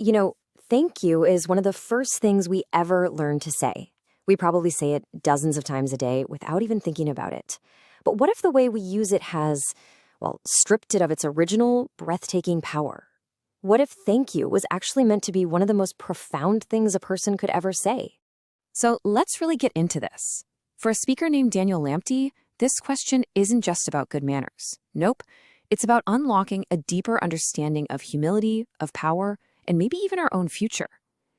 You know, thank you is one of the first things we ever learn to say. We probably say it dozens of times a day without even thinking about it. But what if the way we use it has, well, stripped it of its original, breathtaking power? What if thank you was actually meant to be one of the most profound things a person could ever say? So let's really get into this. For a speaker named Daniel Lamptey, this question isn't just about good manners. Nope. It's about unlocking a deeper understanding of humility, of power, and maybe even our own future.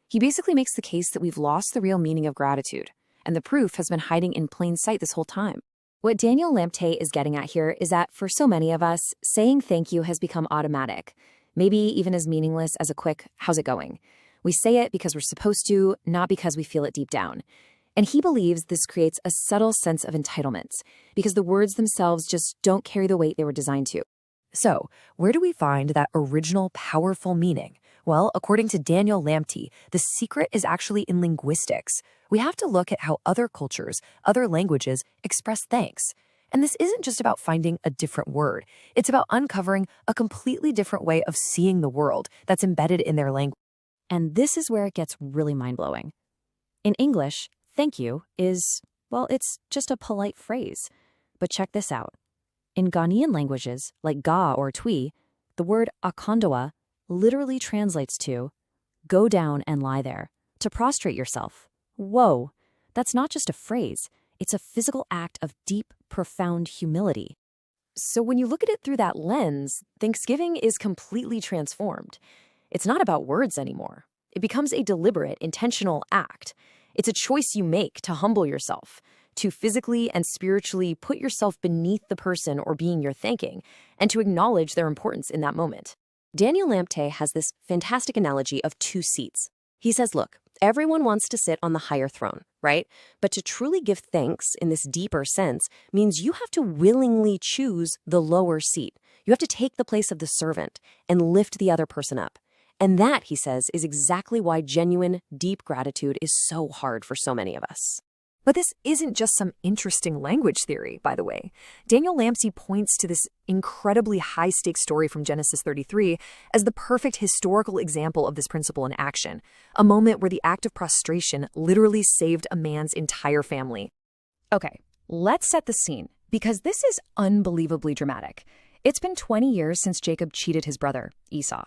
He basically makes the case that we've lost the real meaning of gratitude, and the proof has been hiding in plain sight this whole time. What Daniel Lamptey is getting at here is that for so many of us, saying thank you has become automatic, maybe even as meaningless as a quick, how's it going? We say it because we're supposed to, not because we feel it deep down. And he believes this creates a subtle sense of entitlement, because the words themselves just don't carry the weight they were designed to. So, where do we find that original, powerful meaning? Well, according to Daniel Lamptey, the secret is actually in linguistics. We have to look at how other cultures, other languages express thanks. And this isn't just about finding a different word. It's about uncovering a completely different way of seeing the world that's embedded in their language. And this is where it gets really mind-blowing. In English, thank you is, well, it's just a polite phrase. But check this out. In Ghanaian languages, like Ga or Twi, the word akondoa literally translates to go down and lie there, to prostrate yourself. Whoa, that's not just a phrase. It's a physical act of deep, profound humility. So when you look at it through that lens, Thanksgiving is completely transformed. It's not about words anymore. It becomes a deliberate, intentional act. It's a choice you make to humble yourself, to physically and spiritually put yourself beneath the person or being you're thanking, and to acknowledge their importance in that moment. Daniel Lamptey has this fantastic analogy of two seats. He says, look, everyone wants to sit on the higher throne, right? But to truly give thanks in this deeper sense means you have to willingly choose the lower seat. You have to take the place of the servant and lift the other person up. And that, he says, is exactly why genuine, deep gratitude is so hard for so many of us. But this isn't just some interesting language theory, by the way. Daniel Lamptey points to this incredibly high-stakes story from Genesis 33 as the perfect historical example of this principle in action, a moment where the act of prostration literally saved a man's entire family. Okay, let's set the scene, because this is unbelievably dramatic. It's been 20 years since Jacob cheated his brother, Esau.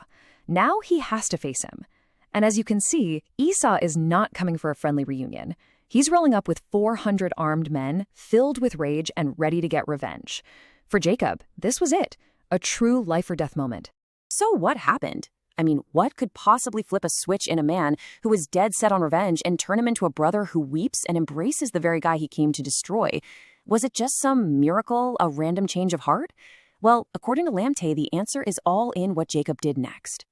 Now he has to face him. And as you can see, Esau is not coming for a friendly reunion. He's rolling up with 400 armed men, filled with rage and ready to get revenge. For Jacob, this was it, a true life-or-death moment. So what happened? I mean, what could possibly flip a switch in a man who was dead set on revenge and turn him into a brother who weeps and embraces the very guy he came to destroy? Was it just some miracle, a random change of heart? Well, according to Lamptey, the answer is all in what Jacob did next.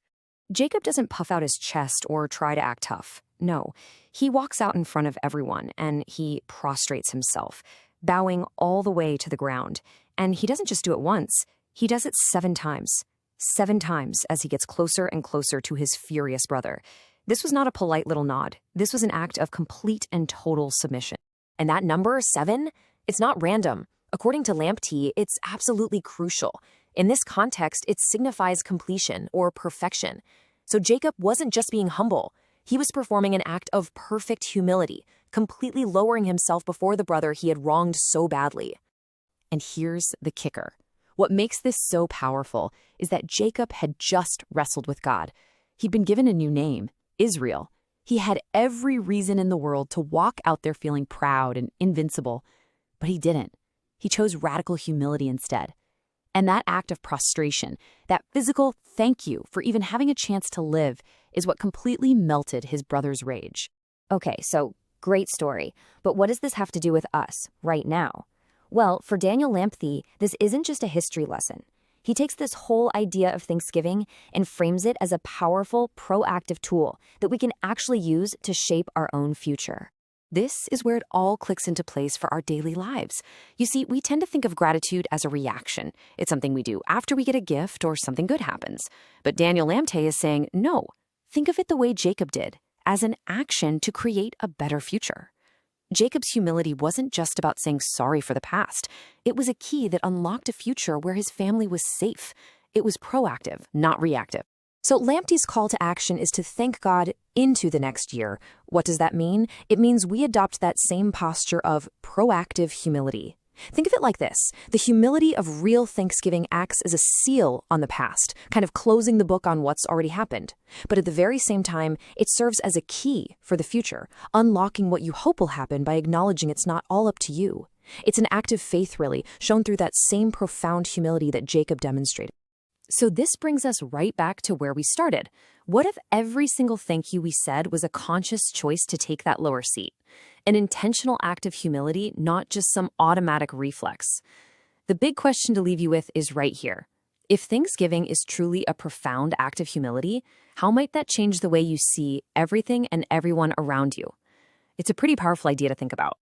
Jacob doesn't puff out his chest or try to act tough. No, he walks out in front of everyone and he prostrates himself, bowing all the way to the ground. And he doesn't just do it once, he does it 7 times. 7 times as he gets closer and closer to his furious brother. This was not a polite little nod. This was an act of complete and total submission. And that number, 7, it's not random. According to Lamptey, it's absolutely crucial. In this context, it signifies completion or perfection. So Jacob wasn't just being humble. He was performing an act of perfect humility, completely lowering himself before the brother he had wronged so badly. And here's the kicker. What makes this so powerful is that Jacob had just wrestled with God. He'd been given a new name, Israel. He had every reason in the world to walk out there feeling proud and invincible, but he didn't. He chose radical humility instead. And that act of prostration, that physical thank you for even having a chance to live, is what completely melted his brother's rage. Okay, so great story. But what does this have to do with us right now? Well, for Daniel Lamptey, this isn't just a history lesson. He takes this whole idea of Thanksgiving and frames it as a powerful, proactive tool that we can actually use to shape our own future. This is where it all clicks into place for our daily lives. You see, we tend to think of gratitude as a reaction. It's something we do after we get a gift or something good happens. But Daniel Lamptey is saying, no, think of it the way Jacob did, as an action to create a better future. Jacob's humility wasn't just about saying sorry for the past. It was a key that unlocked a future where his family was safe. It was proactive, not reactive. So Lamptey's call to action is to thank God into the next year. What does that mean? It means we adopt that same posture of proactive humility. Think of it like this. The humility of real Thanksgiving acts as a seal on the past, kind of closing the book on what's already happened. But at the very same time, it serves as a key for the future, unlocking what you hope will happen by acknowledging it's not all up to you. It's an act of faith, really, shown through that same profound humility that Jacob demonstrated. So this brings us right back to where we started. What if every single thank you we said was a conscious choice to take that lower seat? An intentional act of humility, not just some automatic reflex. The big question to leave you with is right here. If Thanksgiving is truly a profound act of humility, how might that change the way you see everything and everyone around you? It's a pretty powerful idea to think about.